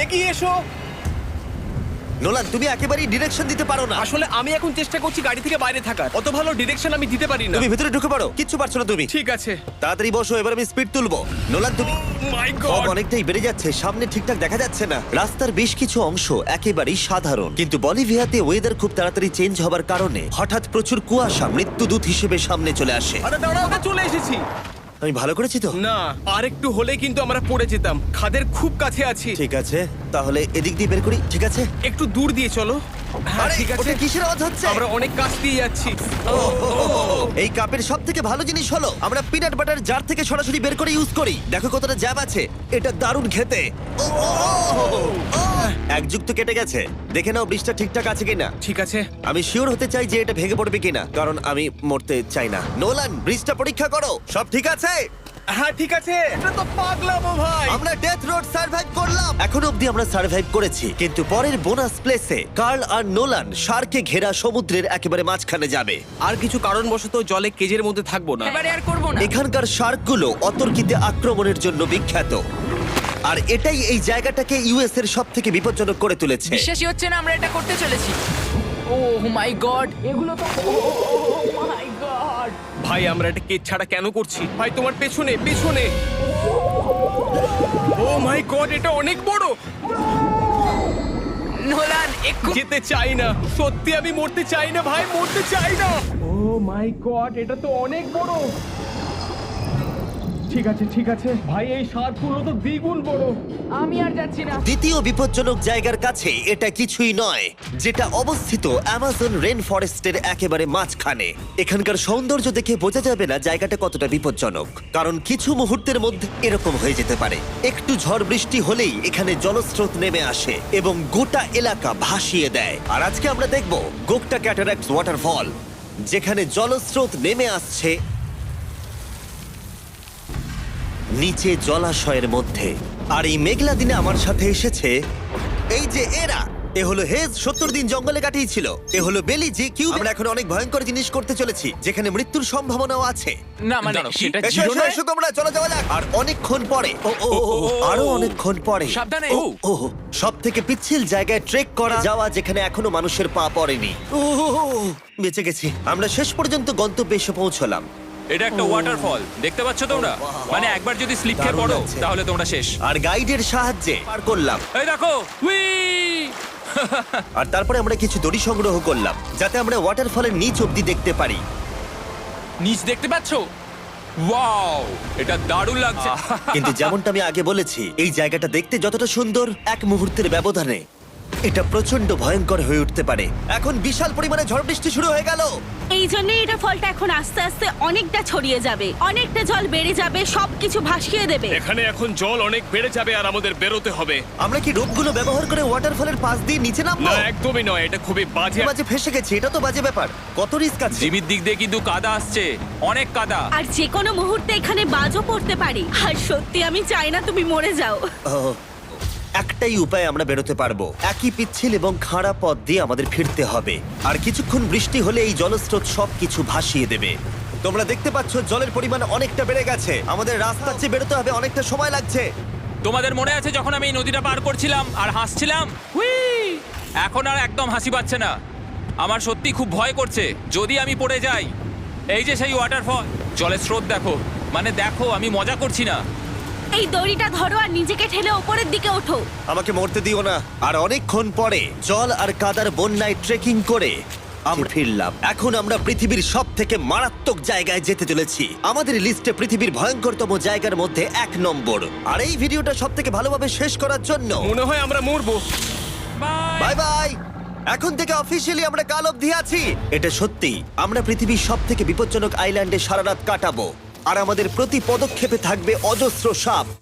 এগিয়ে এসো। নোলান, তুমি একেবারেই ডিরেকশন দিতে পারো না। আসলে আমি এখন চেষ্টা করছি গাড়ি থেকে বাইরে থাকার। অত ভালো ডিরেকশন আমি দিতে পারি না। তুমি ভিতরে ঢুকে পারো, কিচ্ছু পারছো না তুমি। ঠিক আছে। তাড়াতাড়ি বসো, এবার আমি স্পিড তুলবো। নোলান, তুমি মাই ফগ গড। অনেকটাই বেড়ে যাচ্ছে, সামনে ঠিকঠাক দেখা যাচ্ছে না। রাস্তার বেশ কিছু অংশ একেবারেই সাধারণ, কিন্তু বলিভিয়াতে ওয়েদার খুব তাড়াতাড়ি চেঞ্জ হবার কারণে হঠাৎ প্রচুর কুয়াশা মৃত্যুদূত হিসেবে সামনে চলে আসে। আরে দাঁড়াও, আমরা চলে এসেছি। আমি ভালো করেছি তো? না, আর একটু হলে কিন্তু আমরা পড়ে যেতাম। খাদের খুব কাছে আছি। ঠিক আছে, তাহলে এদিক দিয়ে বের করি। ঠিক আছে। একটু দূর দিয়ে চলো। হ্যাঁ আরে, ঠিক আছে। ওটা কিসের আওয়াজ হচ্ছে? আমরা অনেক কাছ দিয়ে যাচ্ছি। এই কাপের সব থেকে ভালো জিনিস হলো আমরা পিনাট বাটার জার থেকে সরাসরি বের করে ইউজ করি। দেখো কতটা জ্যাব আছে, এটা দারুণ খেতে। এক যুগ তো কেটে গেছে, দেখে নাও ব্রিজটা ঠিকঠাক আছে কিনা। ঠিক আছে। আমি শিওর হতে চাই যে এটা ভেঙে পড়বে কিনা, কারণ আমি মরতে চাই না। নোলান, ব্রিজটা পরীক্ষা করো, সব ঠিক আছে? হ্যাঁ ঠিক আছে। এটা তো পাগলামো ভাই। আমরা ডেথ রোড সার্ভাইভ করলাম। এখন অবধি আমরা সার্ভাইভ করেছি, কিন্তু পরের বোনাস প্লেসে কার্ল আর নোলান শার্কে ঘেরা সমুদ্রের একেবারে মাঝখানে যাবে। আর কিছু কারণবশত জলে কেজের মধ্যে থাকবো না। এবারে আর করবো না। এখানকার শার্কগুলো অতর্কিতে আক্রমণের জন্য বিখ্যাত, আর এটাই এই জায়গাটাকে ইউএস এর সব থেকে বিপজ্জনক করে তুলেছে। বিশ্বাসই হচ্ছে না আমরা এটা করতে চলেছি। ও মাই গড, এগুলো তো মাই গড। ভাই আমরা এটা কেজ ছাড়া কেন করছি? ভাই তোমার পেছনে পেছনে। ও মাই গড, এটা অনেক বড়। নোলান একটু যেতে চাই না, সত্যি আমি মরতে চাই না ভাই, মরতে চাই না। ও মাই গড, এটা তো অনেক বড়। ঠিক আছে ঠিক আছে ভাই, এই শার্কগুলো তো দ্বিগুণ বড়। আমি আর যাচ্ছি না। দ্বিতীয় বিপজ্জনক জায়গার কাছে এটা কিছুই নয়, যেটা অবস্থিত অ্যামাজন রেন ফরেস্টের একেবারে মাঝখানে। এখানকার সৌন্দর্য দেখে বোঝা যাবে না জায়গাটা কতটা বিপজ্জনক, কারণ কিছু মুহূর্তের মধ্যে এরকম হয়ে যেতে পারে। একটু ঝড় বৃষ্টি হলেই এখানে জলস্রোত নেমে আসে এবং গোটা এলাকা ভাসিয়ে দেয়। আর আজকে আমরা দেখব গোকটা ক্যাটারাক্ট ওয়াটারফল, যেখানে জলস্রোত নেমে আসছে নিচে জলাশয়ের মধ্যে। আর এই মেঘলা দিনে আমার সাথে এসেছে এই যে এরা। এ হলো হেজ, 70 দিন জঙ্গলে কাটিয়েছিল। এ হলো বেলি, যে কিউ। আমরা এখন অনেক ভয়ঙ্কর জিনিস করতে চলেছি, যেখানে মৃত্যুর সম্ভাবনাও আছে। না মানে দাঁড়াও, সেটা এসো জিরো এসো নয়? এসো তোমরা, চলো যাওয়া যাক। আর অনেকক্ষণ পরে আরো অনেকক্ষণ পরে সাবধানে। সব থেকে পিচ্ছিল জায়গায় ট্রেক করা যাওয়া, যেখানে এখনো মানুষের পা পড়েনি। বেঁচে গেছি। আমরা শেষ পর্যন্ত গন্তব্যে এসে পৌঁছলাম। এটা একটা ওয়াটারফল, দেখতে পাচ্ছ তোমরা? মানে একবার যদি স্লিপ খেয়ে দারুণ পড়ো লাগছে। তাহলে তোমরা শেষ। আর গাইডের সাহায্যে পার করলাম। এই দেখো, উই! আর তারপরে আমরা কিছু দড়ি সংগ্রহ করলাম, যাতে আমরা ওয়াটারফলের নিচ অব্দি দেখতে পারি। নিচ দেখতে পাচ্ছ? ওয়াও, এটা দারুণ লাগছে। কিন্তু যেমনটা আমি আগে বলেছি, এই জায়গাটা দেখতে যতটা সুন্দর, এক মুহূর্তের ব্যবধানে এটা প্রচন্ড ভয়ঙ্কর হয়ে উঠতে পারে। এখন বিশাল পরিমাণে ঝড় বৃষ্টি শুরু হয়ে গেল। এই জন্যই এটা ফলটা এখন আস্তে আস্তে অনেকটা ছড়িয়ে যাবে, অনেকটা জল বেড়ে যাবে, সবকিছু ভাসিয়ে দেবে। এখানে এখন জল অনেক বেড়ে যাবে আর আমাদের বেরোতে হবে। আমরা কি রোপগুলো ব্যবহার করে ওয়াটারফলের পাশ দিয়ে নিচে নামবো? না একদমই নয়, এটা খুবই বাজে। মাঝে ফেসে গেছি, এটা তো বাজে ব্যাপার। কত রিস্ক আছে। জিমির দিক দিয়ে কিন্তু কাদা আসছে, অনেক কাদা। আর যে কোনো মুহূর্তে এখানে বাজও পড়তে পারি। আর সত্যি আমি চাই না তুমি মরে যাও। ও, একটাই উপায় আমরা বেরোতে পারবো, একই পিচ্ছিল এবং খাড়া পথ দিয়ে আমাদের ফিরতে হবে। আর কিছুক্ষণ বৃষ্টি হলে এই জলস্রোত সবকিছু ভাসিয়ে দেবে। তোমরা দেখতে পাচ্ছ জলের পরিমাণ অনেকটা বেড়ে গেছে, আমাদের রাস্তার চেয়ে বেরোতে হবে, অনেকটা সময় লাগছে। তোমাদের মনে আছে যখন আমি এই নদীটা পার করছিলাম আর হাসছিলাম? উই! এখন আর একদম হাসি পাচ্ছে না। আমার সত্যি খুব ভয় করছে যদি আমি পড়ে যাই। এই যে সেই ওয়াটারফল, জলের স্রোত দেখো, মানে দেখো, আমি মজা করছি না। এই দড়িটা ধরো আর নিজেকে ঠেলে ওপরের দিকে ওঠো। আমাকে মরতে দিও না। আর অনেকক্ষণ পরে জল আর কাদার বন্যায় ট্রেকিং করে আমরা ফিরলাম। এখন আমরা পৃথিবীর সব থেকে মারাত্মক জায়গায় যেতে চলেছি। আমাদের লিস্টে পৃথিবীর ভয়ঙ্করতম জায়গার মধ্যে 1 নম্বর। আর এই ভিডিওটা সব থেকে ভালোভাবে শেষ করার জন্য মনে হয় আমরা মরবো। বাই। Bye bye. এখন থেকে অফিসিয়ালি আমরা কাল অবধি আছি। এটা সত্যি, আমরা পৃথিবীর সব থেকে বিপজ্জনক আইল্যান্ডে সারা রাত কাটাবো। আর আমাদের প্রতি পদক্ষেপে থাকবে অজস্র সাপ।